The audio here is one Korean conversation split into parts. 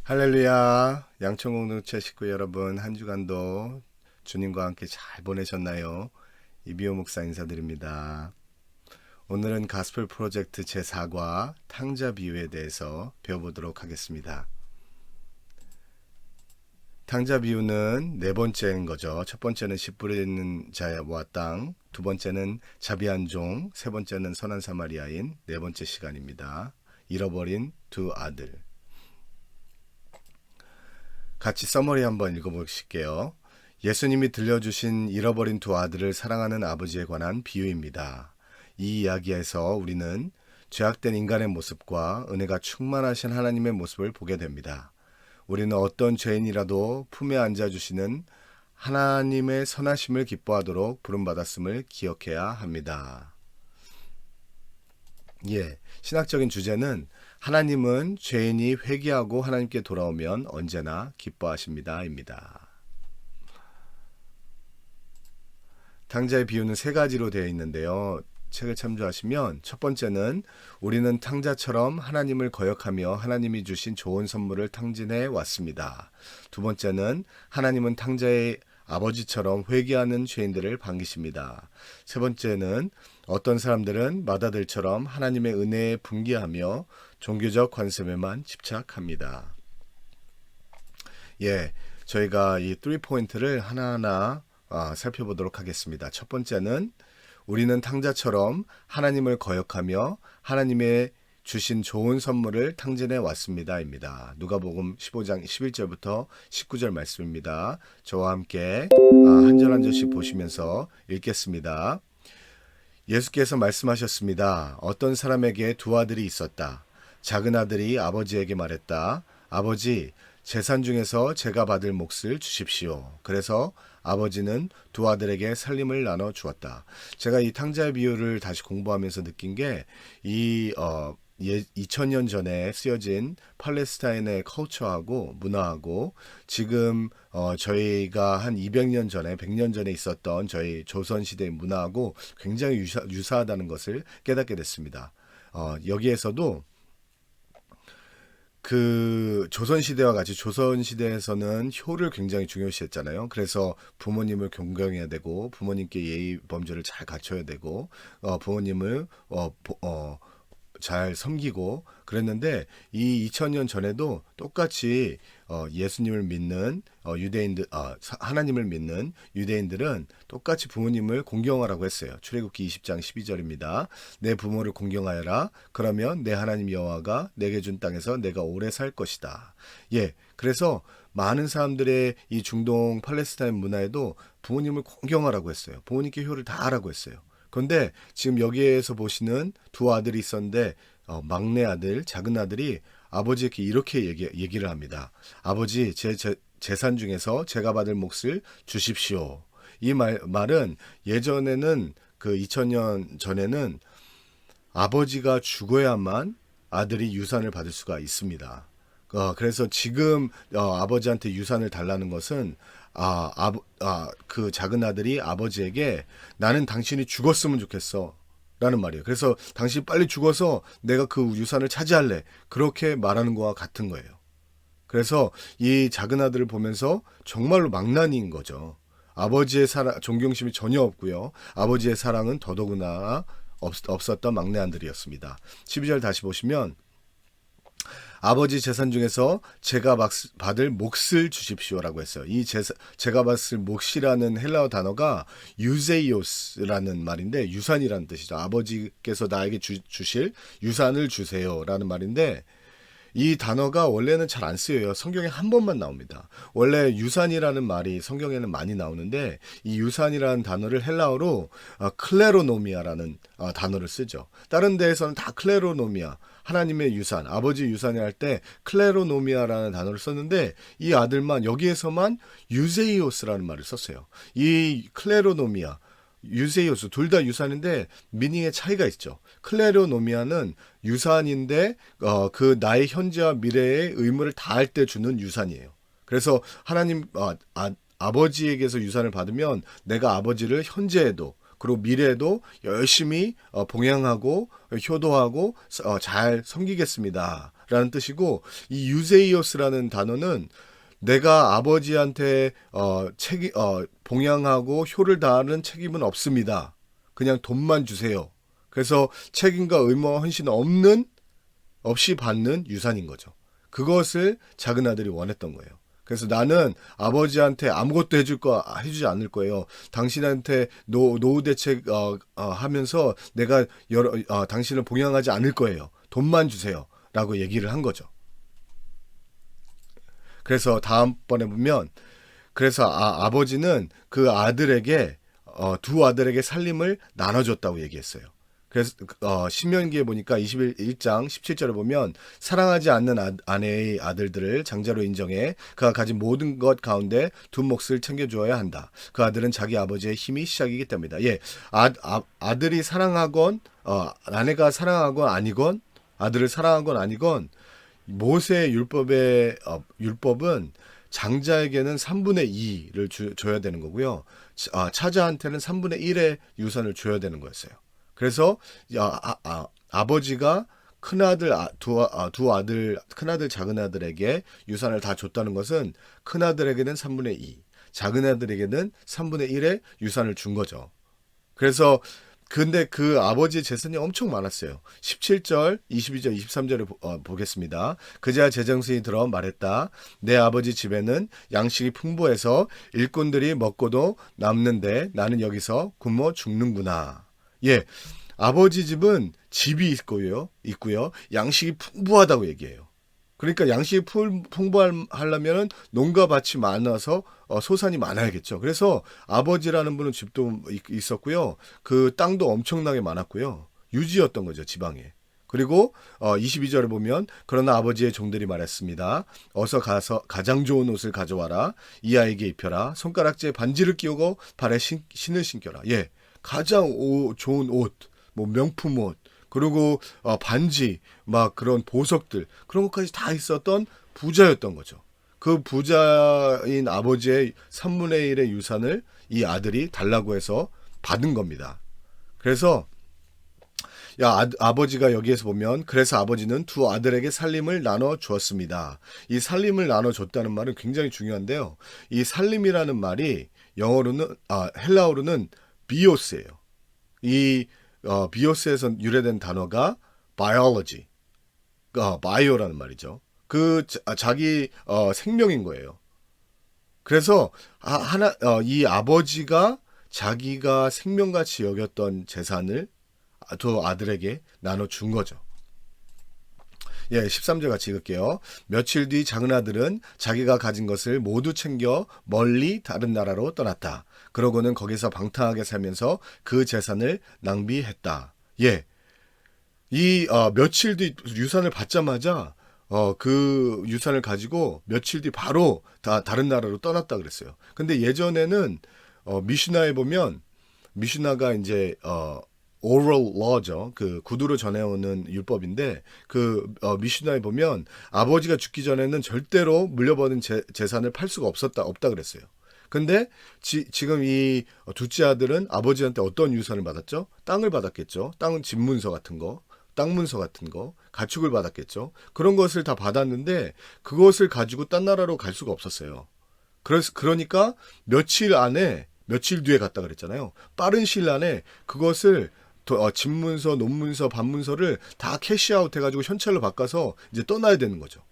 할렐루야. 양천공동체 식구 여러분, 한 주간도 주님과 함께 잘 보내셨나요? 이비호 목사 인사드립니다. 오늘은 가스펠 프로젝트 제4과 탕자 비유에 대해서 배워보도록 하겠습니다. 탕자 비유는 네 번째인 거죠. 첫 번째는 씨 뿌리는 자와 땅, 두 번째는 자비한 종, 세 번째는 선한 사마리아인, 네 번째 시간입니다. 잃어버린 두 아들. 같이 서머리 한번 읽어보실게요. 예수님이 들려주신 잃어버린 두 아들을 사랑하는 아버지에 관한 비유입니다. 이 이야기에서 우리는 죄악된 인간의 모습과 은혜가 충만하신 하나님의 모습을 보게 됩니다. 우리는 어떤 죄인이라도 품에 안아주시는 하나님의 선하심을 기뻐하도록 부름받았음을 기억해야 합니다. 신학적인 주제는 하나님은 죄인이 회개하고 하나님께 돌아오면 언제나 기뻐하십니다. 입니다. 탕자의 비유는 세 가지로 되어 있는데요. 책을 참조하시면 첫 번째는 우리는 탕자처럼 하나님을 거역하며 하나님이 주신 좋은 선물을 탕진해 왔습니다. 두 번째는 하나님은 탕자의 아버지처럼 회개하는 죄인들을 반기십니다. 세 번째는 어떤 사람들은 마다들처럼 하나님의 은혜에 분개하며 종교적 관습에만 집착합니다. 저희가 이 3포인트를 하나하나 살펴보도록 하겠습니다. 첫 번째는 우리는 탕자처럼 하나님을 거역하며 하나님의 주신 좋은 선물을 탕진해 왔습니다. 입니다. 누가복음 15장 11절부터 19절 말씀입니다. 저와 함께 한 절 한 절씩 보시면서 읽겠습니다. 예수께서 말씀하셨습니다. 어떤 사람에게 두 아들이 있었다. 작은 아들이 아버지에게 말했다. 아버지, 재산 중에서 제가 받을 몫을 주십시오. 그래서 아버지는 두 아들에게 살림을 나눠 주었다. 제가 이 탕자의 비유를 다시 공부하면서 느낀 게 2000년 전에 쓰여진 팔레스타인의 컬처하고 문화하고 지금 저희가 한 200년 전에 100년 전에 있었던 저희 조선시대의 문화하고 굉장히 유사하다는 것을 깨닫게 됐습니다. 여기에서도 그 조선시대와 같이 조선시대에서는 효를 굉장히 중요시했잖아요. 그래서 부모님을 존경해야 되고 부모님께 예의 범죄를 잘 갖춰야 되고 부모님을 잘 섬기고 그랬는데 이 2000년 전에도 똑같이 예수님을 믿는 유대인들 하나님을 믿는 유대인들은 똑같이 부모님을 공경하라고 했어요. 출애굽기 20장 12절입니다. 내 부모를 공경하여라. 그러면 내 하나님 여호와가 내게 준 땅에서 내가 오래 살 것이다. 그래서 많은 사람들의 이 중동 팔레스타인 문화에도 부모님을 공경하라고 했어요. 부모님께 효를 다하라고 했어요. 그런데 지금 여기에서 보시는 두 아들이 있었는데 막내 아들, 작은 아들이 아버지에게 이렇게 얘기를 합니다. 아버지, 제 재산 중에서 제가 받을 몫을 주십시오. 이 말은 예전에는 그 2000년 전에는 아버지가 죽어야만 아들이 유산을 받을 수가 있습니다. 그래서 지금 아버지한테 유산을 달라는 것은 그 작은 아들이 아버지에게 나는 당신이 죽었으면 좋겠어 라는 말이에요. 그래서 당신이 빨리 죽어서 내가 그 유산을 차지할래. 그렇게 말하는 거와 같은 거예요. 그래서 이 작은 아들을 보면서 정말로 망나니인 거죠. 아버지의 존경심이 전혀 없고요. 아버지의 사랑은 더더구나 없었던 막내 아들이었습니다. 12절 다시 보시면 아버지 재산 중에서 제가 받을 몫을 주십시오라고 했어요. 이 제가 받을 몫이라는 헬라어 단어가 유세이오스라는 말인데 유산이라는 뜻이죠. 아버지께서 나에게 주실 유산을 주세요라는 말인데 이 단어가 원래는 잘 안 쓰여요. 성경에 한 번만 나옵니다. 원래 유산이라는 말이 성경에는 많이 나오는데 이 유산이라는 단어를 헬라어로 클레로노미아라는 단어를 쓰죠. 다른 데에서는 다 클레로노미아, 하나님의 유산, 아버지 유산이 할 때 클레로노미아라는 단어를 썼는데 이 아들만 여기에서만 유세이오스라는 말을 썼어요. 이 클레로노미아, 유세이오스 둘 다 유산인데 미닝의 차이가 있죠. 클레로노미아는 유산인데 그 나의 현재와 미래의 의무를 다할 때 주는 유산이에요. 그래서 하나님 아버지에게서 유산을 받으면 내가 아버지를 현재에도 그리고 미래에도 열심히 봉양하고 효도하고 잘 섬기겠습니다. 라는 뜻이고, 이 유세이오스라는 단어는 내가 아버지한테 봉양하고 효를 다하는 책임은 없습니다. 그냥 돈만 주세요. 그래서 책임과 의무와 헌신 없이 받는 유산인 거죠. 그것을 작은 아들이 원했던 거예요. 그래서 나는 아버지한테 아무것도 해주지 않을 거예요. 당신한테 노후 대책 하면서 내가 당신을 봉양하지 않을 거예요. 돈만 주세요. 라고 얘기를 한 거죠. 그래서 다음번에 보면, 그래서 아버지는 그 아들에게 두 아들에게 살림을 나눠줬다고 얘기했어요. 그래서 신명기에 보니까 21장 17절에 보면, 사랑하지 않는 아내의 아들들을 장자로 인정해 그가 가진 모든 것 가운데 두 몫을 챙겨주어야 한다. 그 아들은 자기 아버지의 힘이 시작이기 때문이다. 예, 아들이 사랑하건 아내가 사랑하건 아니건, 아들을 사랑하건 아니건, 모세의 율법은 장자에게는 3분의 2를 줘야 되는 거고요. 차자한테는 3분의 1의 유산을 줘야 되는 거였어요. 그래서 아버지가 큰아들, 두 아들, 큰아들, 작은아들에게 유산을 다 줬다는 것은 큰아들에게는 3분의 2, 작은아들에게는 3분의 1의 유산을 준 거죠. 그래서 근데 그 아버지의 재산이 엄청 많았어요. 17절, 22절, 23절을 보겠습니다. 그제야 제정신이 들어 말했다. 내 아버지 집에는 양식이 풍부해서 일꾼들이 먹고도 남는데 나는 여기서 굶어 죽는구나. 예, 아버지 집은 집이 있고요. 양식이 풍부하다고 얘기해요. 그러니까 양식이 풍부하려면 농가 밭이 많아서 소산이 많아야겠죠. 그래서 아버지라는 분은 집도 있었고요. 그 땅도 엄청나게 많았고요. 유지였던 거죠, 지방에. 그리고 22절에 보면, 그러나 아버지의 종들이 말했습니다. 어서 가서 가장 좋은 옷을 가져와라. 이 아이에게 입혀라. 손가락질에 반지를 끼우고 발에 신을 신겨라. 예, 가장 좋은 옷, 뭐 명품 옷, 그리고 반지, 막 그런 보석들, 그런 것까지 다 있었던 부자였던 거죠. 그 부자인 아버지의 3분의 1의 유산을 이 아들이 달라고 해서 받은 겁니다. 그래서 아버지가 여기에서 보면, 그래서 아버지는 두 아들에게 살림을 나눠 주었습니다. 이 살림을 나눠 줬다는 말은 굉장히 중요한데요. 이 살림이라는 말이 영어로는 헬라어로는 비오스예요. 이 비오스에서 유래된 단어가 biology, 바이오라는 말이죠. 자기 생명인 거예요. 그래서 이 아버지가 자기가 생명같이 여겼던 재산을 두 아들에게 나눠준 거죠. 예, 13절 같이 읽을게요. 며칠 뒤 작은 아들은 자기가 가진 것을 모두 챙겨 멀리 다른 나라로 떠났다. 그러고는 거기서 방탕하게 살면서 그 재산을 낭비했다. 예, 며칠 뒤 유산을 받자마자 그 유산을 가지고 며칠 뒤 바로 다른 나라로 떠났다 그랬어요. 근데 예전에는 미슈나에 보면, 미슈나가 이제 oral law죠. 그 구두로 전해오는 율법인데, 그 미슈나에 보면 아버지가 죽기 전에는 절대로 물려받은 재산을 팔 수가 없다 그랬어요. 근데 지금 이 둘째 아들은 아버지한테 어떤 유산을 받았죠? 땅을 받았겠죠. 땅은 집문서 같은 거, 땅 문서 같은 거, 가축을 받았겠죠. 그런 것을 다 받았는데 그것을 가지고 딴 나라로 갈 수가 없었어요. 그러니까 며칠 뒤에 갔다 그랬잖아요. 빠른 시일 안에 그것을 집문서, 논문서, 반문서를 다 캐시아웃 해가지고 현찰로 바꿔서 이제 떠나야 되는 거죠.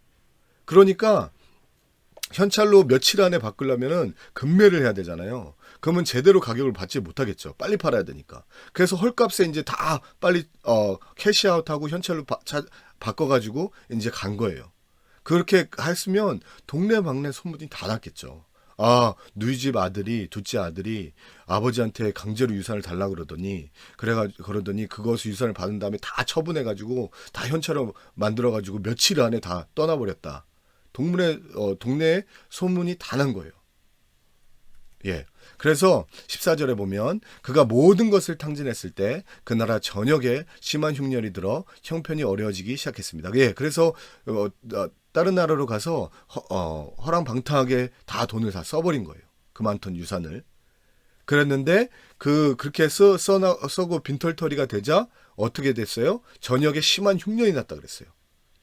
그러니까 현찰로 며칠 안에 바꾸려면은 급매를 해야 되잖아요. 그러면 제대로 가격을 받지 못하겠죠. 빨리 팔아야 되니까. 그래서 헐값에 이제 다 빨리 캐시아웃하고 현찰로 바꿔가지고 이제 간 거예요. 그렇게 했으면 동네방네 소문이 다 났겠죠. 누이 집 아들이, 둘째 아들이 아버지한테 강제로 유산을 달라 그러더니 그것을 유산을 받은 다음에 다 처분해가지고 다 현찰로 만들어가지고 며칠 안에 다 떠나버렸다. 동네에 소문이 다 난 거예요. 예. 그래서 14절에 보면, 그가 모든 것을 탕진했을 때 그 나라 전역에 심한 흉년이 들어 형편이 어려워지기 시작했습니다. 예. 그래서 다른 나라로 가서 허랑방탕하게 다 돈을 다 써버린 거예요. 그 많던 유산을. 그랬는데 그렇게 써고 빈털터리가 되자 어떻게 됐어요? 전역에 심한 흉년이 났다 그랬어요.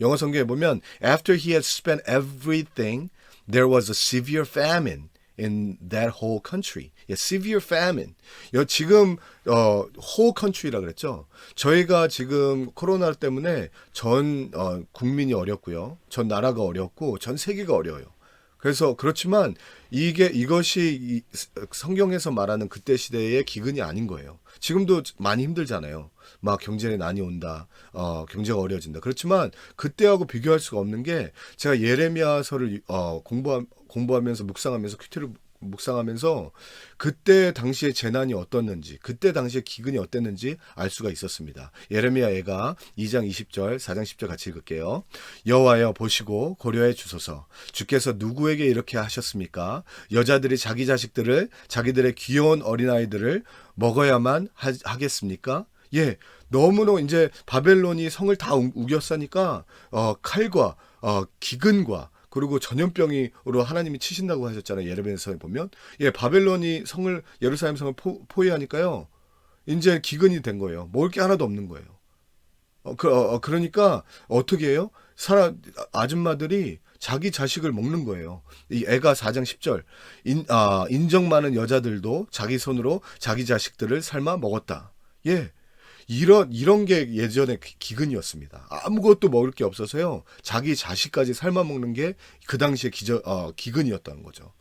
영어 성경에 보면 After he had spent everything, there was a severe famine in that whole country. Yeah, severe famine. 지금 whole country라 그랬죠. 저희가 지금 코로나 때문에 전 국민이 어렵고요. 전 나라가 어렵고 전 세계가 어려워요. 그래서 그렇지만 이것이 성경에서 말하는 그때 시대의 기근이 아닌 거예요. 지금도 많이 힘들잖아요. 막 경제에 난이 온다. 경제가 어려워진다. 그렇지만 그때하고 비교할 수가 없는 게 제가 예레미야서를 공부하면서 묵상하면서 큐티를 묵상하면서 그때 당시에 재난이 어떻는지, 그때 당시에 기근이 어땠는지 알 수가 있었습니다. 예레미야 애가 2장 20절, 4장 10절 같이 읽을게요. 여호와여 보시고 고려해 주소서. 주께서 누구에게 이렇게 하셨습니까? 여자들이 자기 자식들을, 자기들의 귀여운 어린아이들을 먹어야만 하겠습니까? 예, 너무너무 이제 바벨론이 성을 다 우겼으니까 칼과 기근과 그리고 전염병으로 하나님이 치신다고 하셨잖아요. 예레미야서에 보면 바벨론이 예루살렘 성을 포위하니까요. 이제 기근이 된 거예요. 먹을 게 하나도 없는 거예요. 그러니까 어떻게 해요? 아줌마들이 자기 자식을 먹는 거예요. 이 애가 4장 10절 인정 많은 여자들도 자기 손으로 자기 자식들을 삶아 먹었다. 예. 이런 게 예전에 기근이었습니다. 아무것도 먹을 게 없어서요. 자기 자식까지 삶아 먹는 게 그 당시에 기근이었다는 거죠.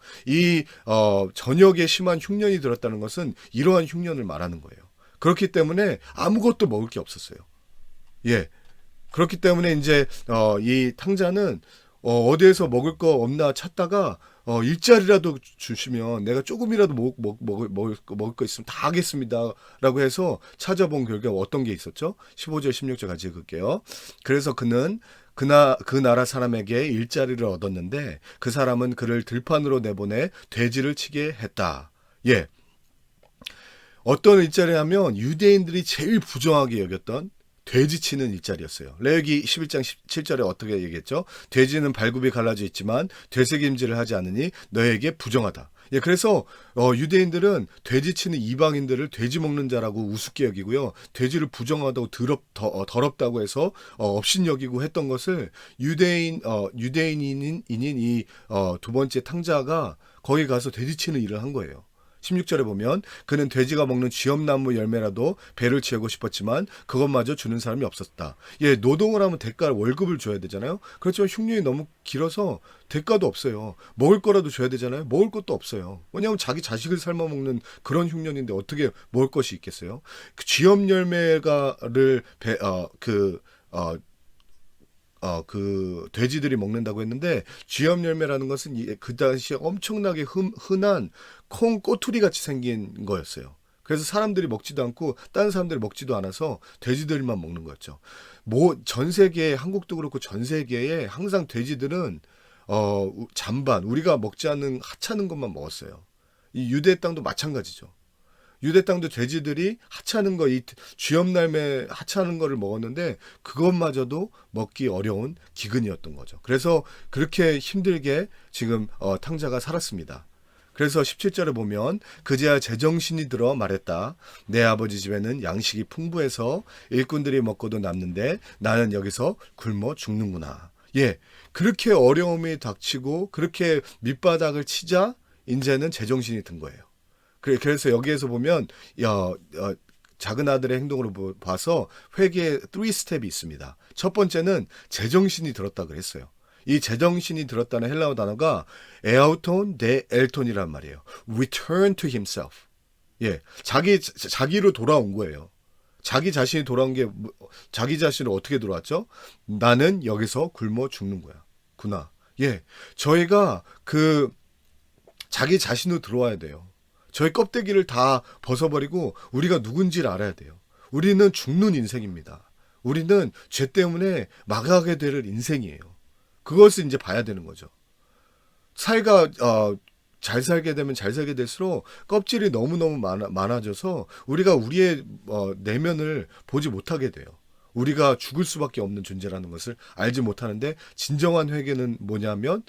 전역에 심한 흉년이 들었다는 것은 이러한 흉년을 말하는 거예요. 그렇기 때문에 아무것도 먹을 게 없었어요. 예. 그렇기 때문에 이제 이 탕자는 어디에서 먹을 거 없나 찾다가 일자리라도 주시면 내가 조금이라도 먹을 거 있으면 다 하겠습니다. 라고 해서 찾아본 결과 어떤 게 있었죠? 15절, 16절 같이 읽을게요. 그래서 그는 그 나라 사람에게 일자리를 얻었는데 그 사람은 그를 들판으로 내보내 돼지를 치게 했다. 예. 어떤 일자리냐면 유대인들이 제일 부정하게 여겼던 돼지 치는 일자리였어요. 레위기 11장 17절에 어떻게 얘기했죠? 돼지는 발굽이 갈라져 있지만 되새김질을 하지 않으니 너에게 부정하다. 예, 그래서 유대인들은 돼지 치는 이방인들을 돼지 먹는 자라고 우습게 여기고요. 돼지를 부정하다고 더럽다고 해서 업신여기고 했던 것을 유대인인 이 두 번째 탕자가 거기 가서 돼지 치는 일을 한 거예요. 16절에 보면 그는 돼지가 먹는 쥐엄나무 열매라도 배를 채우고 싶었지만 그것마저 주는 사람이 없었다. 예, 노동을 하면 월급을 줘야 되잖아요. 그렇지만 흉년이 너무 길어서 대가도 없어요. 먹을 거라도 줘야 되잖아요. 먹을 것도 없어요. 왜냐하면 자기 자식을 삶아 먹는 그런 흉년인데 어떻게 먹을 것이 있겠어요? 그 쥐엄 열매가를 돼지들이 먹는다고 했는데 쥐엄 열매라는 것은 그 당시에 엄청나게 흔한 콩 꼬투리 같이 생긴 거였어요. 그래서 사람들이 먹지도 않고 다른 사람들이 먹지도 않아서 돼지들만 먹는 거였죠. 전 세계에 한국도 그렇고 전 세계에 항상 돼지들은 잔반 우리가 먹지 않는 하찮은 것만 먹었어요. 이 유대 땅도 마찬가지죠. 유대 땅도 돼지들이 하찮은 거, 이 쥐엄날매 하찮은 거를 먹었는데 그것마저도 먹기 어려운 기근이었던 거죠. 그래서 그렇게 힘들게 지금 탕자가 살았습니다. 그래서 17절에 보면 그제야 제정신이 들어 말했다. 내 아버지 집에는 양식이 풍부해서 일꾼들이 먹고도 남는데 나는 여기서 굶어 죽는구나. 예, 그렇게 어려움이 닥치고 그렇게 밑바닥을 치자 이제는 제정신이 든 거예요. 그래서 여기에서 보면 작은 아들의 행동으로 봐서 회개의 3스텝이 있습니다. 첫 번째는 제정신이 들었다 그랬어요. 이 제정신이 들었다는 헬라어 단어가 에아우톤 데 엘톤이란 말이에요. Return to himself. 예, 자기로 돌아온 거예요. 자기 자신이 돌아온 게 자기 자신을 어떻게 돌아왔죠? 나는 여기서 굶어 죽는 거야. 구나. 예, 저희가 자기 자신으로 들어와야 돼요. 저희 껍데기를 다 벗어버리고 우리가 누군지를 알아야 돼요. 우리는 죽는 인생입니다. 우리는 죄 때문에 망하게 될 인생이에요. 그것을 이제 봐야 되는 거죠. 사회가 잘 살게 되면 잘 살게 될수록 껍질이 너무너무 많아져서 우리가 우리의 내면을 보지 못하게 돼요. 우리가 죽을 수밖에 없는 존재라는 것을 알지 못하는데 진정한 회개는 뭐냐면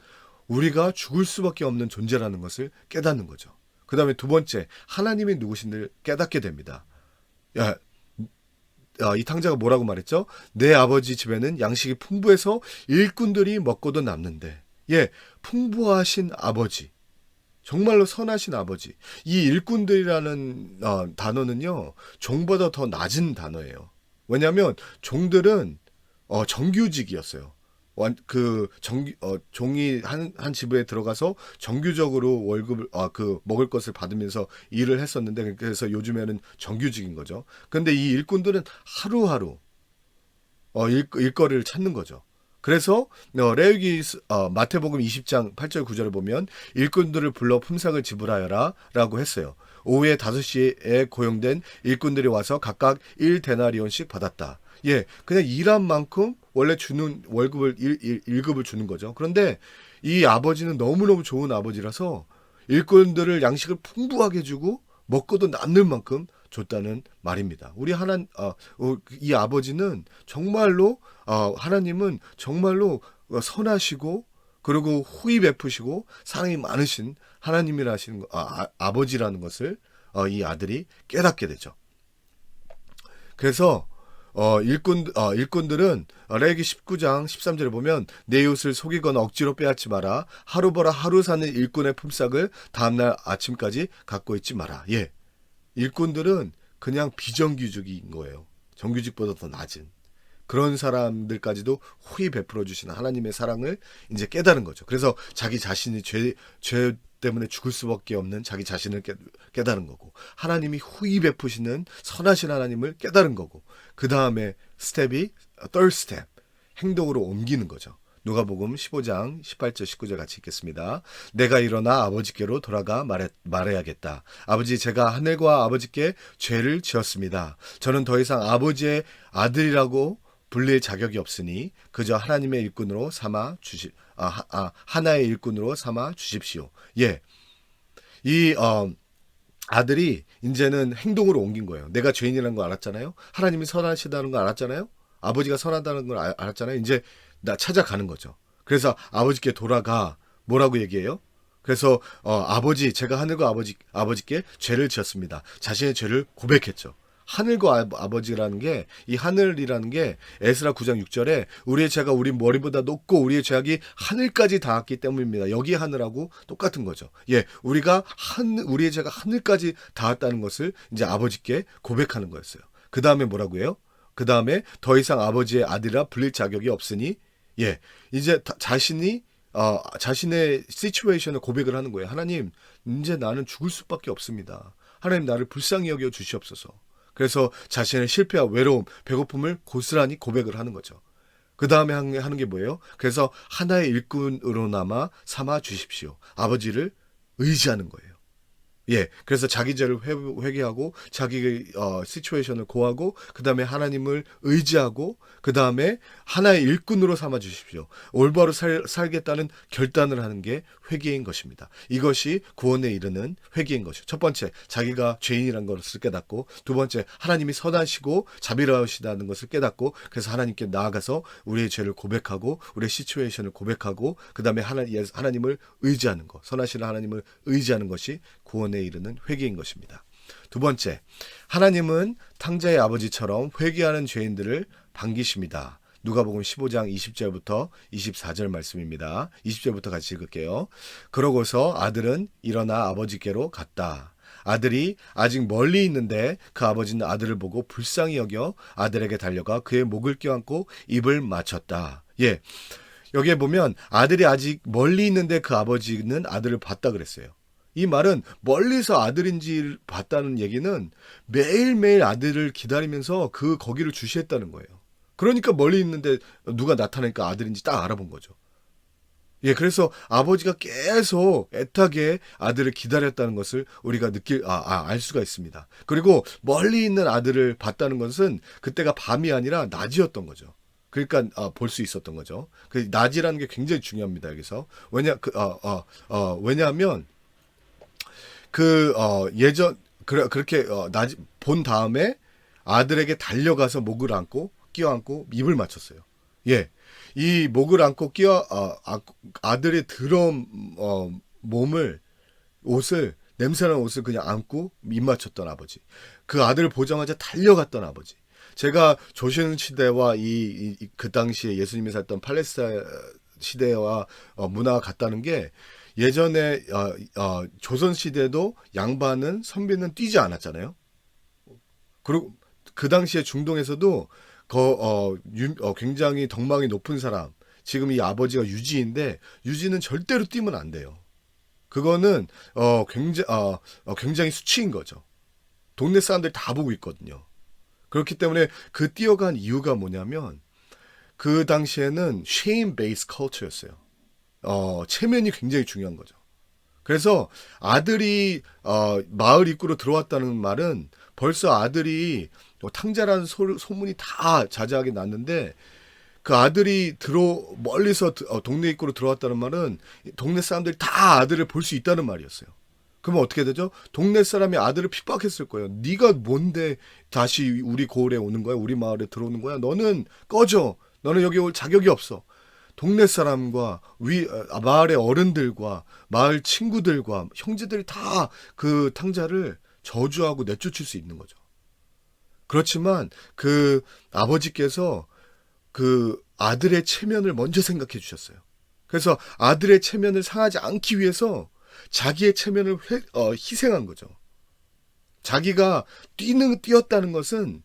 우리가 죽을 수밖에 없는 존재라는 것을 깨닫는 거죠. 그 다음에 두 번째, 하나님이 누구신지를 깨닫게 됩니다. 야, 이 탕자가 뭐라고 말했죠? 내 아버지 집에는 양식이 풍부해서 일꾼들이 먹고도 남는데, 예, 풍부하신 아버지, 정말로 선하신 아버지. 이 일꾼들이라는 단어는요, 종보다 더 낮은 단어예요. 왜냐하면 종들은 정규직이었어요. 종이 한 집에 들어가서 정규적으로 월급을 먹을 것을 받으면서 일을 했었는데, 그래서 요즘에는 정규직인 거죠. 근데 이 일꾼들은 하루하루 일거리를 찾는 거죠. 그래서 레위기 마태복음 20장 8절 9절을 보면 일꾼들을 불러 품삯을 지불하여라 라고 했어요. 오후에 5시에 고용된 일꾼들이 와서 각각 1데나리온씩 받았다. 예, 그냥 일한 만큼 원래 주는 월급을 1급을 주는 거죠. 그런데 이 아버지는 너무너무 좋은 아버지라서 일꾼들을 양식을 풍부하게 주고 먹고도 남는 만큼 줬다는 말입니다. 이 아버지는 정말로 하나님은 정말로 선하시고 그리고 후히 베푸시고 사랑이 많으신 하나님이라시는 아버지라는 것을 이 아들이 깨닫게 되죠. 그래서 일꾼들은 레위기 19장 13절에 보면 내 이웃을 속이거나 억지로 빼앗지 마라. 하루 벌어 하루 사는 일꾼의 품삯을 다음날 아침까지 갖고 있지 마라. 예, 일꾼들은 그냥 비정규직인 거예요. 정규직보다 더 낮은 그런 사람들까지도 후히 베풀어 주시는 하나님의 사랑을 이제 깨달은 거죠. 그래서 자기 자신이 죄 때문에 죽을 수밖에 없는 자기 자신을 깨달은 거고, 하나님이 후히 베푸시는 선하신 하나님을 깨달은 거고, 그 다음에 스텝이 third step, 행동으로 옮기는 거죠. 누가복음 15장 18절 19절 같이 읽겠습니다. 내가 일어나 아버지께로 돌아가 말해야겠다. 아버지, 제가 하늘과 아버지께 죄를 지었습니다. 저는 더 이상 아버지의 아들이라고 불릴 자격이 없으니 그저 하나님의 일꾼으로 삼아 하나의 일꾼으로 삼아 주십시오. 예, 이 아들이 이제는 행동으로 옮긴 거예요. 내가 죄인이라는 거 알았잖아요. 하나님이 선하시다는 거 알았잖아요. 아버지가 선하다는 걸 알았잖아요. 이제 나 찾아가는 거죠. 그래서 아버지께 돌아가 뭐라고 얘기해요? 그래서 아버지, 제가 하늘과 아버지께 죄를 지었습니다. 자신의 죄를 고백했죠. 하늘과 아버지라는 게, 이 하늘이라는 게 에스라 9장 6절에 우리의 죄가 우리 머리보다 높고 우리의 죄악이 하늘까지 닿았기 때문입니다. 여기 하늘하고 똑같은 거죠. 예, 우리의 죄가 하늘까지 닿았다는 것을 이제 아버지께 고백하는 거였어요. 그 다음에 뭐라고 해요? 그 다음에 더 이상 아버지의 아들이라 불릴 자격이 없으니, 예, 이제 자신의 시츄에이션을 고백을 하는 거예요. 하나님, 이제 나는 죽을 수밖에 없습니다. 하나님, 나를 불쌍히 여겨 주시옵소서. 그래서 자신의 실패와 외로움, 배고픔을 고스란히 고백을 하는 거죠. 그 다음에 하는 게 뭐예요? 그래서 하나의 일꾼으로나마 삼아 주십시오. 아버지를 의지하는 거예요. 예, 그래서 자기 죄를 회개하고 자기의 시츄에이션을 고하고 그 다음에 하나님을 의지하고 그 다음에 하나의 일꾼으로 삼아 주십시오. 올바로 살겠다는 결단을 하는 게 회개인 것입니다. 이것이 구원에 이르는 회개인 것이죠. 첫 번째, 자기가 죄인이라는 것을 깨닫고, 두 번째, 하나님이 선하시고 자비로우시다는 것을 깨닫고, 그래서 하나님께 나아가서 우리의 죄를 고백하고 우리의 시츄에이션을 고백하고 그 다음에 하나님을 의지하는 것, 선하시는 하나님을 의지하는 것이 구원에 이르는 회개인 것입니다. 두 번째, 하나님은 탕자의 아버지처럼 회개하는 죄인들을 반기십니다. 누가복음 15장 20절부터 24절 말씀입니다. 20절부터 같이 읽을게요. 그러고서 아들은 일어나 아버지께로 갔다. 아들이 아직 멀리 있는데 그 아버지는 아들을 보고 불쌍히 여겨 아들에게 달려가 그의 목을 껴안고 입을 맞췄다. 예, 여기에 보면 아들이 아직 멀리 있는데 그 아버지는 아들을 봤다 그랬어요. 이 말은 멀리서 아들인지 봤다는 얘기는 매일매일 아들을 기다리면서 거기를 주시했다는 거예요. 그러니까 멀리 있는데 누가 나타나니까 아들인지 딱 알아본 거죠. 예, 그래서 아버지가 계속 애타게 아들을 기다렸다는 것을 우리가 알 수가 있습니다. 그리고 멀리 있는 아들을 봤다는 것은 그때가 밤이 아니라 낮이었던 거죠. 그러니까 볼 수 있었던 거죠. 그 낮이라는 게 굉장히 중요합니다. 여기서 왜냐하면 그렇게 본 다음에 아들에게 달려가서 목을 안고 껴안고 입을 맞췄어요. 예, 이 목을 안고 아들의 더러운 옷을 냄새나는 옷을 그냥 안고 입 맞췄던 아버지. 그 아들을 보자마자 달려갔던 아버지. 제가 조선 시대와 그 당시에 예수님이 살던 팔레스타인 시대와 문화가 같다는 게 예전에 조선 시대도 양반은 선비는 뛰지 않았잖아요. 그리고 그 당시에 중동에서도 굉장히 덕망이 높은 사람, 지금 이 아버지가 유지인데 유지는 절대로 뛰면 안 돼요. 그거는 굉장히 수치인 거죠. 동네 사람들이 다 보고 있거든요. 그렇기 때문에 그 뛰어간 이유가 뭐냐면 그 당시에는 shame based culture였어요. 체면이 굉장히 중요한 거죠. 그래서 아들이 마을 입구로 들어왔다는 말은 벌써 아들이 탕자라는 소문이 다 자자하게 났는데 그 아들이 멀리서 동네 입구로 들어왔다는 말은 동네 사람들이 다 아들을 볼 수 있다는 말이었어요. 그러면 어떻게 되죠? 동네 사람이 아들을 핍박했을 거예요. 네가 뭔데 다시 우리 고을에 오는 거야? 우리 마을에 들어오는 거야? 너는 꺼져. 너는 여기 올 자격이 없어. 동네 사람과 마을의 어른들과 마을 친구들과 형제들이 다 그 탕자를 저주하고 내쫓을 수 있는 거죠. 그렇지만 그 아버지께서 그 아들의 체면을 먼저 생각해 주셨어요. 그래서 아들의 체면을 상하지 않기 위해서 자기의 체면을 희생한 거죠. 자기가 뛰었다는 것은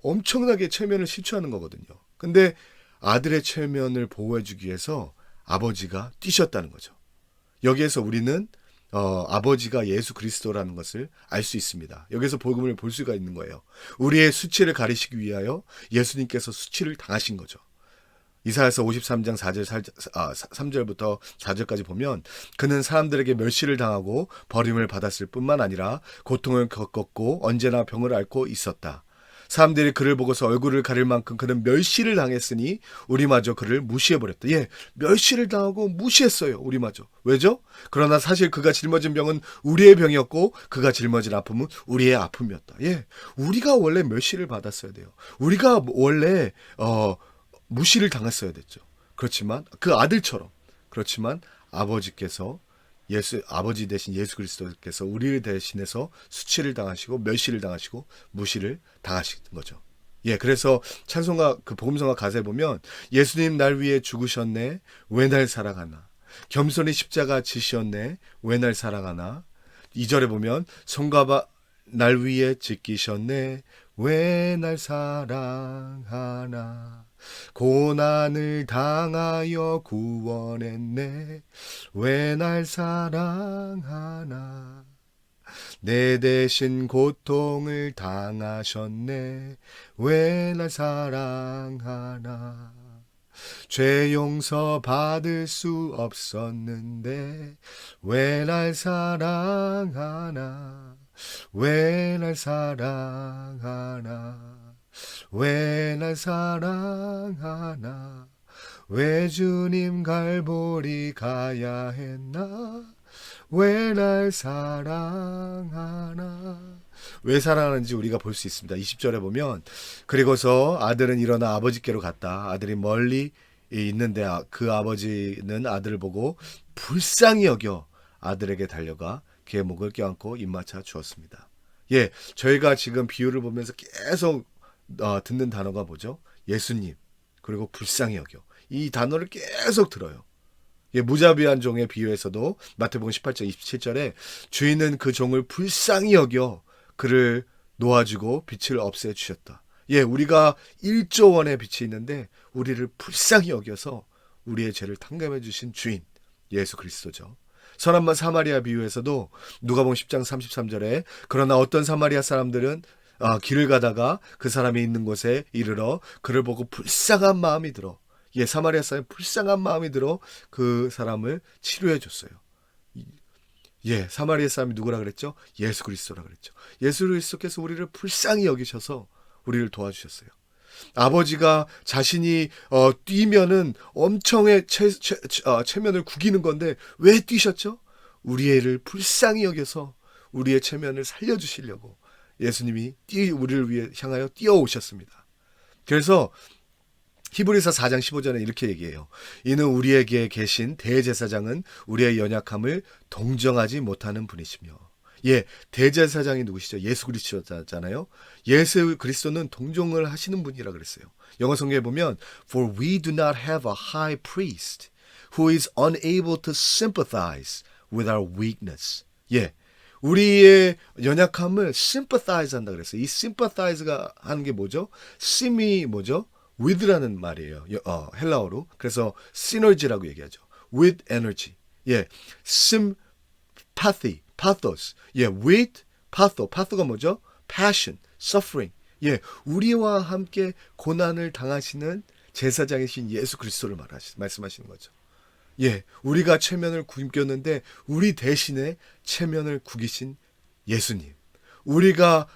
엄청나게 체면을 실추하는 거거든요. 근데 아들의 체면을 보호해주기 위해서 아버지가 뛰셨다는 거죠. 여기에서 우리는 아버지가 예수 그리스도라는 것을 알 수 있습니다. 여기서 복음을 볼 수가 있는 거예요. 우리의 수치를 가리시기 위하여 예수님께서 수치를 당하신 거죠. 이사야서 53장 3절부터 4절까지 보면 그는 사람들에게 멸시를 당하고 버림을 받았을 뿐만 아니라 고통을 겪었고 언제나 병을 앓고 있었다. 사람들이 그를 보고서 얼굴을 가릴 만큼 그는 멸시를 당했으니 우리마저 그를 무시해버렸다. 예, 멸시를 당하고 무시했어요. 우리마저. 왜죠? 그러나 사실 그가 짊어진 병은 우리의 병이었고 그가 짊어진 아픔은 우리의 아픔이었다. 예, 우리가 원래 멸시를 받았어야 돼요. 우리가 원래 무시를 당했어야 됐죠. 그렇지만 그 아들처럼 그렇지만 아버지 대신 예수 그리스도께서 우리를 대신해서 수치를 당하시고 멸시를 당하시고 무시를 당하신 거죠. 예, 그래서 찬송가 그 복음성가 가사에 보면 예수님 날 위해 죽으셨네 왜 날 사랑하나 겸손히 십자가 지셨네 왜 날 사랑하나 2절에 보면 손가락 날 위해 지키셨네 왜 날 사랑하나 고난을 당하여 구원했네 왜 날 사랑하나 내 대신 고통을 당하셨네 왜 날 사랑하나 죄 용서 받을 수 없었는데 왜 날 사랑하나 왜 날 사랑하나 왜 날 사랑하나 왜 주님 갈보리 가야 했나 왜 날 사랑하나 왜 사랑하는지 우리가 볼 수 있습니다. 20절에 보면 그리고서 아들은 일어나 아버지께로 갔다. 아들이 멀리 있는데 그 아버지는 아들을 보고 불쌍히 여겨 아들에게 달려가 그의 목을 껴안고 입맞춰 주었습니다. 예, 저희가 지금 비유를 보면서 계속 듣는 단어가 뭐죠? 예수님 그리고 불쌍히 여겨 이 단어를 계속 들어요. 예, 무자비한 종의 비유에서도 마태복음 18장 27절에 주인은 그 종을 불쌍히 여겨 그를 놓아주고 빛을 없애 주셨다. 예, 우리가 1조 원의 빛이 있는데 우리를 불쌍히 여겨서 우리의 죄를 탕감해 주신 주인 예수 그리스도죠. 선한 사마리아 비유에서도 누가복음 10장 33절에 그러나 어떤 사마리아 사람들은 길을 가다가 그 사람이 있는 곳에 이르러 그를 보고 불쌍한 마음이 들어 예, 사마리아 사람이 불쌍한 마음이 들어 그 사람을 치료해 줬어요. 예, 사마리아 사람이 누구라 그랬죠? 예수 그리스도라 그랬죠. 예수 그리스도께서 우리를 불쌍히 여기셔서 우리를 도와주셨어요. 아버지가 자신이 뛰면은 엄청의 체면을 구기는 건데 왜 뛰셨죠? 우리 애를 불쌍히 여겨서 우리의 체면을 살려주시려고 예수님이 우리를 향하여 뛰어오셨습니다. 그래서 히브리서 4장 15절에 이렇게 얘기해요. 이는 우리에게 계신 대제사장은 우리의 연약함을 동정하지 못하는 분이시며. 예, 대제사장이 누구시죠? 예수 그리스도잖아요. 예수 그리스도는 동정을 하시는 분이라 그랬어요. 영어 성경에 보면 For we do not have a high priest who is unable to sympathize with our weakness. 예, 우리의 연약함을 sympathize 한다 그랬어요. 이 sympathize가 하는 게 뭐죠? sim이 뭐죠? with라는 말이에요. 헬라어로. 그래서 synergy라고 얘기하죠. with energy. 예, sympathy, pathos. 예, with patho. patho가 뭐죠? passion, suffering. 예, 우리와 함께 고난을 당하시는 제사장이신 예수 그리스도를 말씀하시는 거죠. 예, 우리가 체면을 굶겼는데 우리 대신에 체면을 구기신 예수님. 우리가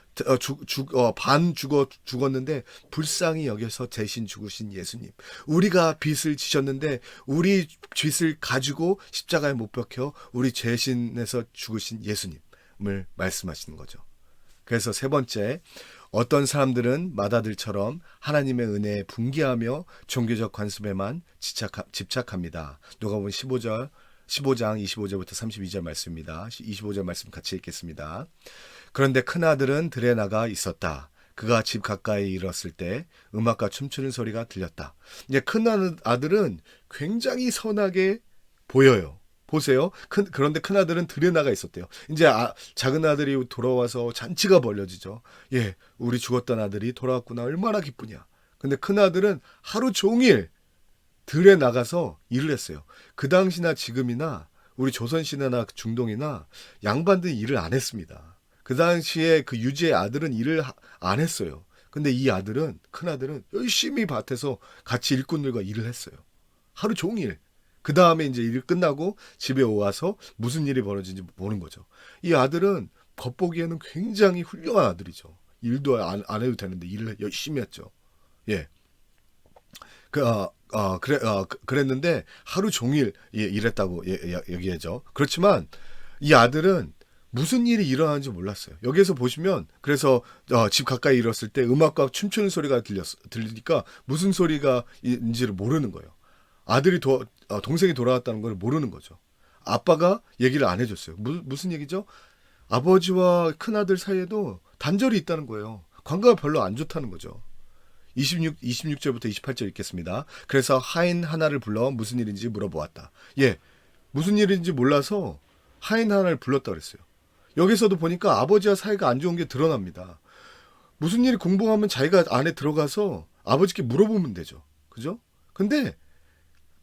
죽었는데 불쌍히 여겨서 대신 죽으신 예수님. 우리가 빚을 지셨는데 우리 빚을 가지고 십자가에 못 박혀 우리 대신해서 죽으신 예수님을 말씀하시는 거죠. 그래서 세 번째, 어떤 사람들은 마다들처럼 하나님의 은혜에 분개하며 종교적 관습에만 집착합니다. 누가복음 15장 25절부터 32절 말씀입니다. 25절 말씀 같이 읽겠습니다. 그런데 큰아들은 들에 나가 있었다. 그가 집 가까이 이르렀을 때 음악과 춤추는 소리가 들렸다. 이제 큰아들은 굉장히 선하게 보여요. 보세요. 그런데 큰아들은 들에 나가 있었대요. 이제 작은 아들이 돌아와서 잔치가 벌려지죠. 예, 우리 죽었던 아들이 돌아왔구나. 얼마나 기쁘냐. 근데 큰아들은 하루 종일 들에 나가서 일을 했어요. 그 당시나 지금이나 우리 조선시대나 중동이나 양반들이 일을 안 했습니다. 그 당시에 그 유지의 아들은 일을 안 했어요. 근데 이 아들은, 큰아들은 열심히 밭에서 같이 일꾼들과 일을 했어요. 하루 종일. 그 다음에 이제 일 끝나고 집에 와서 무슨 일이 벌어진지 보는 거죠. 이 아들은 겉보기에는 굉장히 훌륭한 아들이죠. 일도 안 해도 되는데 일을 열심히 했죠. 예. 그랬는데 하루 종일 일했다고 얘기하죠. 그렇지만 이 아들은 무슨 일이 일어나는지 몰랐어요. 여기에서 보시면 그래서 집 가까이 이뤘을 때 음악과 춤추는 소리가 들리니까 무슨 소리가 인지를 모르는 거예요. 아들이 동생이 돌아왔다는 걸 모르는 거죠. 아빠가 얘기를 안 해줬어요. 무슨 얘기죠? 아버지와 큰아들 사이에도 단절이 있다는 거예요. 관계가 별로 안 좋다는 거죠. 26절부터 28절 읽겠습니다. 그래서 하인 하나를 불러 무슨 일인지 물어보았다. 예, 무슨 일인지 몰라서 하인 하나를 불렀다 그랬어요. 여기서도 보니까 아버지와 사이가 안 좋은 게 드러납니다. 무슨 일이 공범하면 자기가 안에 들어가서 아버지께 물어보면 되죠. 그죠? 근데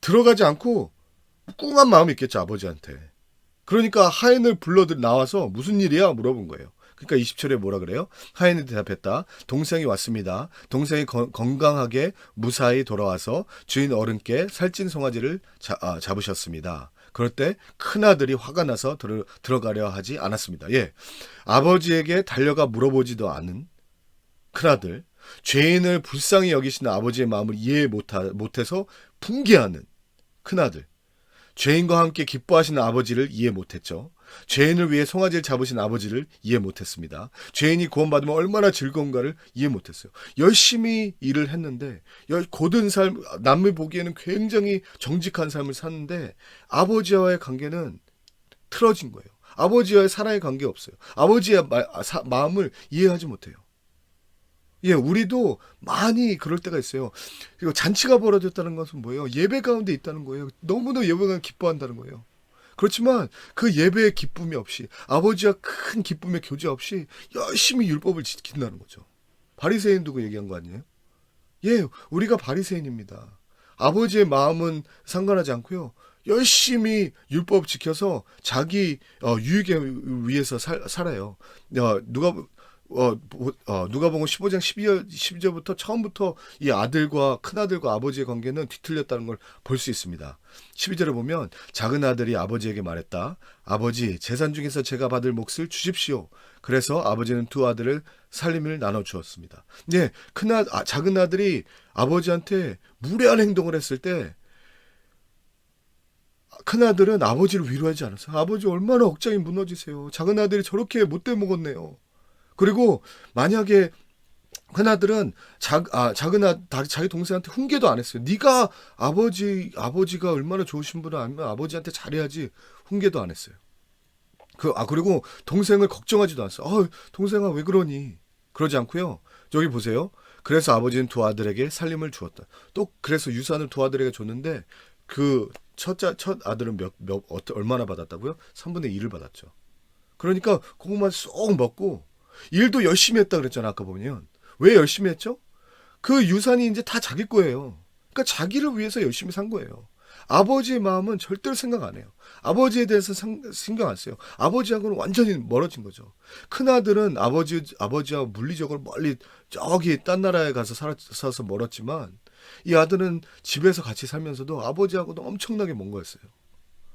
들어가지 않고 꿍한 마음이 있겠죠, 아버지한테. 그러니까 하인을 불러 나와서 무슨 일이야? 물어본 거예요. 그러니까 20절에 뭐라 그래요? 하인이 대답했다. 동생이 왔습니다. 동생이 건강하게 무사히 돌아와서 주인 어른께 살찐 송아지를 잡으셨습니다. 그럴 때 큰아들이 화가 나서 들어가려 하지 않았습니다. 예, 아버지에게 달려가 물어보지도 않은 큰아들, 죄인을 불쌍히 여기시는 아버지의 마음을 이해 못해서 분개하는 큰아들, 죄인과 함께 기뻐하시는 아버지를 이해 못했죠. 죄인을 위해 송아지를 잡으신 아버지를 이해 못했습니다. 죄인이 구원받으면 얼마나 즐거운가를 이해 못했어요. 열심히 일을 했는데 고든 삶, 남을 보기에는 굉장히 정직한 삶을 사는데 아버지와의 관계는 틀어진 거예요. 아버지와의 사랑의 관계 없어요. 아버지의 마음을 이해하지 못해요. 예, 우리도 많이 그럴 때가 있어요. 그리고 잔치가 벌어졌다는 것은 뭐예요? 예배 가운데 있다는 거예요. 너무나 예배가 기뻐한다는 거예요. 그렇지만 그 예배의 기쁨이 없이 아버지와 큰 기쁨의 교제 없이 열심히 율법을 지킨다는 거죠. 바리새인도 그 얘기한 거 아니에요? 예, 우리가 바리새인입니다. 아버지의 마음은 상관하지 않고요. 열심히 율법 지켜서 자기 유익을 위해서 살아요. 누가복음 15장 12절부터 처음부터 이 아들과 큰아들과 아버지의 관계는 뒤틀렸다는 걸 볼 수 있습니다. 12절에 보면 작은 아들이 아버지에게 말했다. 아버지, 재산 중에서 제가 받을 몫을 주십시오. 그래서 아버지는 두 아들을 살림을 나눠주었습니다. 네, 작은 아들이 아버지한테 무례한 행동을 했을 때 큰아들은 아버지를 위로하지 않았어요. 아버지 얼마나 억장이 무너지세요. 작은 아들이 저렇게 못돼 먹었네요. 그리고 만약에 큰아들은 자기 동생한테 훈계도 안 했어요. 네가 아버지가 얼마나 좋으신 분을 알면 아버지한테 잘해야지. 훈계도 안 했어요. 그리고 동생을 걱정하지도 않았어요. 동생아 왜 그러니? 그러지 않고요. 여기 보세요. 그래서 아버지는 두 아들에게 살림을 주었다. 또 그래서 유산을 두 아들에게 줬는데 그 첫 아들은 얼마나 받았다고요? 3분의 1을 받았죠. 그러니까 그것만 쏙 먹고 일도 열심히 했다 그랬잖아. 아까 보면. 왜 열심히 했죠? 그 유산이 이제 다 자기 거예요. 그러니까 자기를 위해서 열심히 산 거예요. 아버지의 마음은 절대로 생각 안 해요. 아버지에 대해서 신경 안 써요. 아버지하고는 완전히 멀어진 거죠. 큰아들은 아버지와 물리적으로 멀리 저기 딴 나라에 가서 살아서 멀었지만 이 아들은 집에서 같이 살면서도 아버지하고도 엄청나게 먼 거였어요.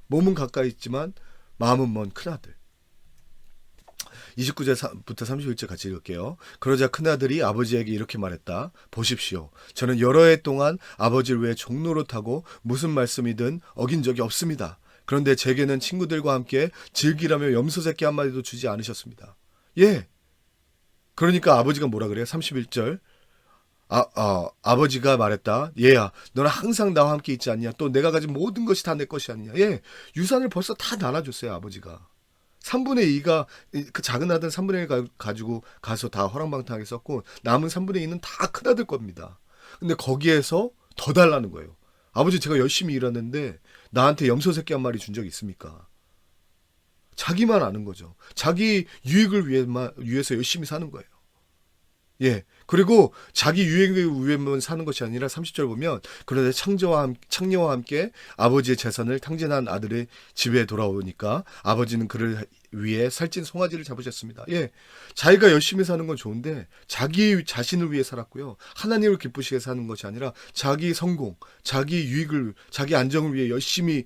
몸은 가까이 있지만 마음은 먼 큰아들. 29절부터 31절 같이 읽을게요. 그러자 큰아들이 아버지에게 이렇게 말했다. 보십시오. 저는 여러 해 동안 아버지를 위해 종노릇하고 무슨 말씀이든 어긴 적이 없습니다. 그런데 제게는 친구들과 함께 즐기라며 염소 새끼 한 마리도 주지 않으셨습니다. 예. 그러니까 아버지가 뭐라 그래요? 31절. 아버지가 말했다. 얘야, 너는 항상 나와 함께 있지 않냐? 또 내가 가진 모든 것이 다 내 것이 아니냐? 예. 유산을 벌써 다 나눠줬어요, 아버지가. 3분의 2가 그 작은 아들 3분의 1 가지고 가서 다 허랑방탕하게 썼고 남은 3분의 2는 다 큰아들 겁니다. 근데 거기에서 더 달라는 거예요. 아버지 제가 열심히 일하는데 나한테 염소 새끼 한 마리 준 적 있습니까? 자기만 아는 거죠. 자기 유익을 위해서 열심히 사는 거예요. 예. 그리고 자기 유익을 위해만 사는 것이 아니라 30절 보면 그런데 창녀와 함께 아버지의 재산을 탕진한 아들의 집에 돌아오니까 아버지는 그를 위해 살찐 송아지를 잡으셨습니다. 예. 자기가 열심히 사는 건 좋은데 자기 자신을 위해 살았고요. 하나님을 기쁘시게 사는 것이 아니라 자기 성공, 자기 유익을, 자기 안정을 위해 열심히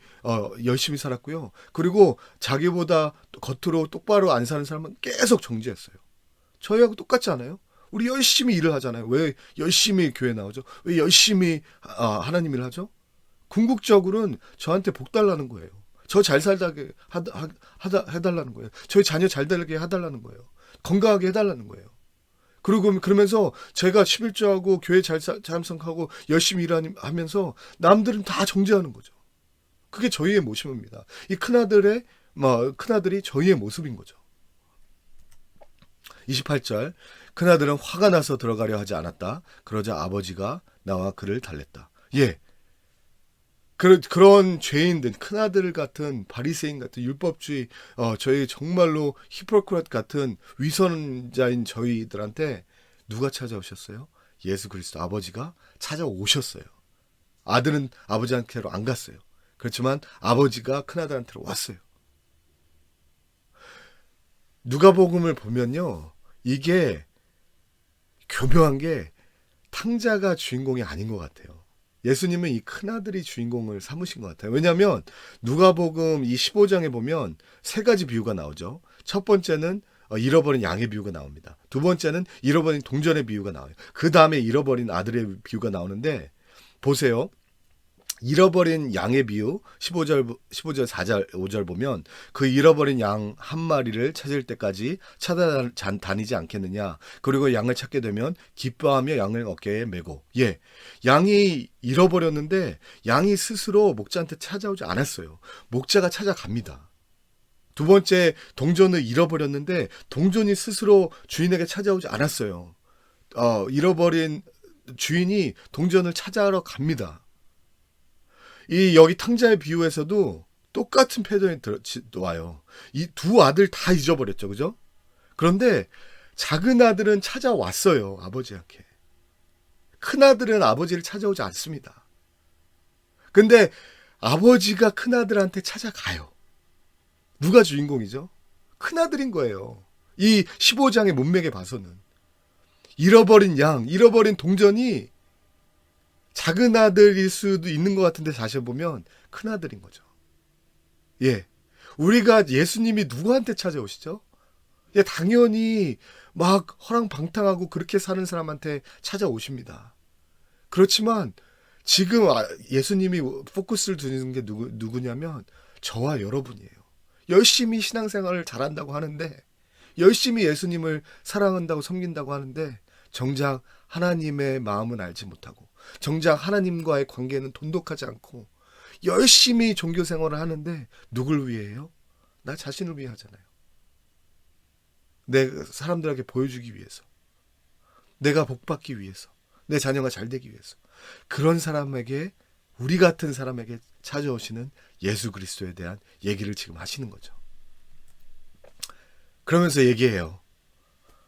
살았고요. 그리고 자기보다 겉으로 똑바로 안 사는 사람은 계속 정죄했어요. 저희하고 똑같지 않아요? 우리 열심히 일을 하잖아요. 왜 열심히 교회 나오죠? 왜 열심히 하나님 일을 하죠? 궁극적으로는 저한테 복 달라는 거예요. 저 잘 살게 해달라는 거예요. 저희 자녀 잘 되게 해달라는 거예요. 건강하게 해달라는 거예요. 그리고 그러면서 제가 11조하고 교회 잘 참석하고 열심히 일하면서 남들은 다 정죄하는 거죠. 그게 저희의 모습입니다. 이 큰아들이 저희의 모습인 거죠. 28절. 큰아들은 화가 나서 들어가려 하지 않았다. 그러자 아버지가 나와 그를 달랬다. 예. 그런 죄인들, 큰아들 같은 바리새인 같은 율법주의, 저희 정말로 히포크라트 같은 위선자인 저희들한테 누가 찾아오셨어요? 예수 그리스도 아버지가 찾아오셨어요. 아들은 아버지한테로 안 갔어요. 그렇지만 아버지가 큰아들한테로 왔어요. 누가복음을 보면요. 이게 교묘한 게 탕자가 주인공이 아닌 것 같아요. 예수님은 이 큰아들이 주인공을 삼으신 것 같아요. 왜냐하면 누가복음 이 15장에 보면 세 가지 비유가 나오죠. 첫 번째는 잃어버린 양의 비유가 나옵니다. 두 번째는 잃어버린 동전의 비유가 나와요. 그 다음에 잃어버린 아들의 비유가 나오는데 보세요. 잃어버린 양의 비유 15절 4절 5절 보면 그 잃어버린 양 한 마리를 찾을 때까지 찾아다니지 않겠느냐. 그리고 양을 찾게 되면 기뻐하며 양을 어깨에 메고. 예, 양이 잃어버렸는데 양이 스스로 목자한테 찾아오지 않았어요. 목자가 찾아갑니다. 두 번째, 동전을 잃어버렸는데 동전이 스스로 주인에게 찾아오지 않았어요. 잃어버린 주인이 동전을 찾아러 갑니다. 여기 탕자의 비유에서도 똑같은 패턴이 와요. 이 두 아들 다 잊어버렸죠. 그죠? 그런데 작은 아들은 찾아왔어요. 아버지한테. 큰 아들은 아버지를 찾아오지 않습니다. 근데 아버지가 큰 아들한테 찾아가요. 누가 주인공이죠? 큰 아들인 거예요. 이 15장의 문맥에 봐서는. 잃어버린 양, 잃어버린 동전이 작은 아들일 수도 있는 것 같은데 다시 보면 큰 아들인 거죠. 예. 우리가 예수님이 누구한테 찾아오시죠? 예, 당연히 막 허랑방탕하고 그렇게 사는 사람한테 찾아오십니다. 그렇지만 지금 예수님이 포커스를 두는 게 누구냐면 저와 여러분이에요. 열심히 신앙생활을 잘한다고 하는데 열심히 예수님을 사랑한다고 섬긴다고 하는데 정작 하나님의 마음은 알지 못하고 정작 하나님과의 관계는 돈독하지 않고 열심히 종교 생활을 하는데 누굴 위해요? 나 자신을 위해 하잖아요. 내 사람들에게 보여주기 위해서, 내가 복받기 위해서, 내 자녀가 잘 되기 위해서. 그런 사람에게, 우리 같은 사람에게 찾아오시는 예수 그리스도에 대한 얘기를 지금 하시는 거죠. 그러면서 얘기해요.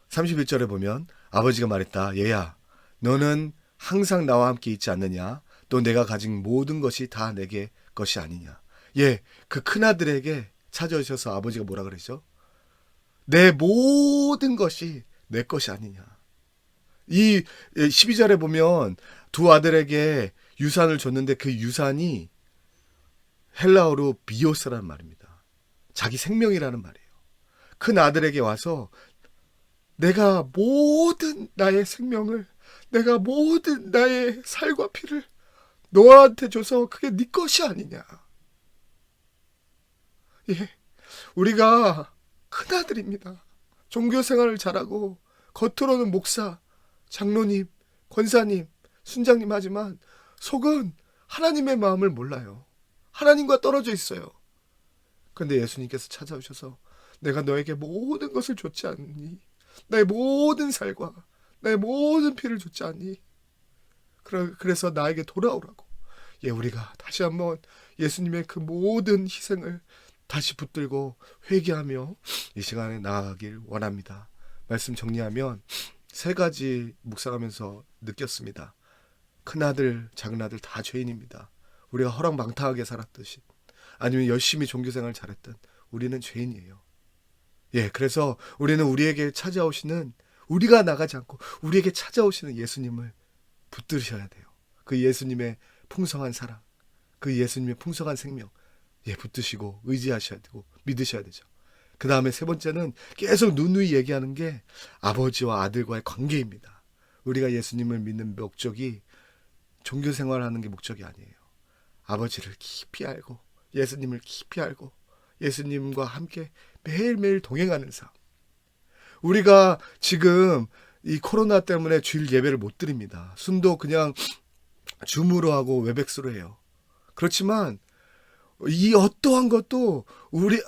31절에 보면 아버지가 말했다. 얘야, 너는 항상 나와 함께 있지 않느냐? 또 내가 가진 모든 것이 다 내게 것이 아니냐? 예, 그 큰아들에게 찾아오셔서 아버지가 뭐라 그러죠? 내 모든 것이 내 것이 아니냐? 이 12절에 보면 두 아들에게 유산을 줬는데 그 유산이 헬라어로 비오스라는 말입니다. 자기 생명이라는 말이에요. 큰 아들에게 와서 내가 모든 나의 생명을, 내가 모든 나의 살과 피를 너한테 줘서 그게 네 것이 아니냐. 예, 우리가 큰아들입니다. 종교생활을 잘하고 겉으로는 목사, 장로님, 권사님, 순장님 하지만 속은 하나님의 마음을 몰라요. 하나님과 떨어져 있어요. 그런데 예수님께서 찾아오셔서 내가 너에게 모든 것을 줬지 않니? 나의 모든 살과 나의 모든 피를 줬지 않니? 그래서 나에게 돌아오라고. 예, 우리가 다시 한번 예수님의 그 모든 희생을 다시 붙들고 회개하며 이 시간에 나아가길 원합니다. 말씀 정리하면 세 가지 묵상하면서 느꼈습니다. 큰아들, 작은아들 다 죄인입니다. 우리가 허랑방탕하게 살았듯이 아니면 열심히 종교생활을 잘했던 우리는 죄인이에요. 예, 그래서 우리는 우리에게 찾아오시는, 우리가 나가지 않고 우리에게 찾아오시는 예수님을 붙드셔야 돼요. 그 예수님의 풍성한 사랑, 그 예수님의 풍성한 생명, 예, 붙드시고 의지하셔야 되고 믿으셔야 되죠. 그 다음에 세 번째는 계속 누누이 얘기하는 게 아버지와 아들과의 관계입니다. 우리가 예수님을 믿는 목적이 종교생활하는 게 목적이 아니에요. 아버지를 깊이 알고 예수님을 깊이 알고 예수님과 함께 매일매일 동행하는 삶. 우리가 지금 이 코로나 때문에 주일 예배를 못 드립니다. 순도 그냥 줌으로 하고 웨백스로 해요. 그렇지만 이 어떠한 것도 우리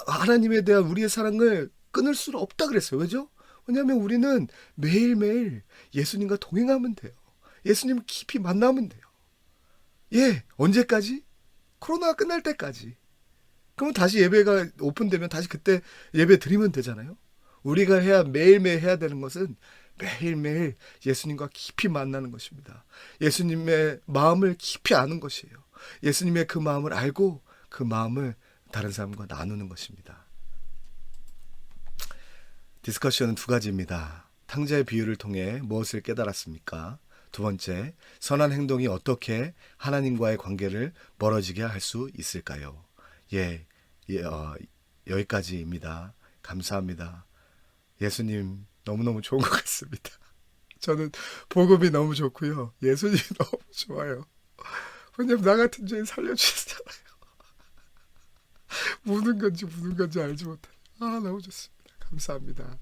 하나님에 대한 우리의 사랑을 끊을 수는 없다 그랬어요. 왜죠? 왜냐하면 우리는 매일매일 예수님과 동행하면 돼요. 예수님을 깊이 만나면 돼요. 예, 언제까지? 코로나가 끝날 때까지. 그러면 다시 예배가 오픈되면 다시 그때 예배 드리면 되잖아요. 우리가 매일매일 해야 되는 것은 매일매일 예수님과 깊이 만나는 것입니다. 예수님의 마음을 깊이 아는 것이에요. 예수님의 그 마음을 알고 그 마음을 다른 사람과 나누는 것입니다. 디스커션은 두 가지입니다. 탕자의 비유를 통해 무엇을 깨달았습니까? 두 번째, 선한 행동이 어떻게 하나님과의 관계를 멀어지게 할 수 있을까요? 여기까지입니다. 감사합니다. 예수님 너무너무 좋은 것 같습니다. 저는 복음이 너무 좋고요. 예수님이 너무 좋아요. 왜냐면 나 같은 죄인 살려주시잖아요. 무는 건지 알지 못해요. 너무 좋습니다. 감사합니다.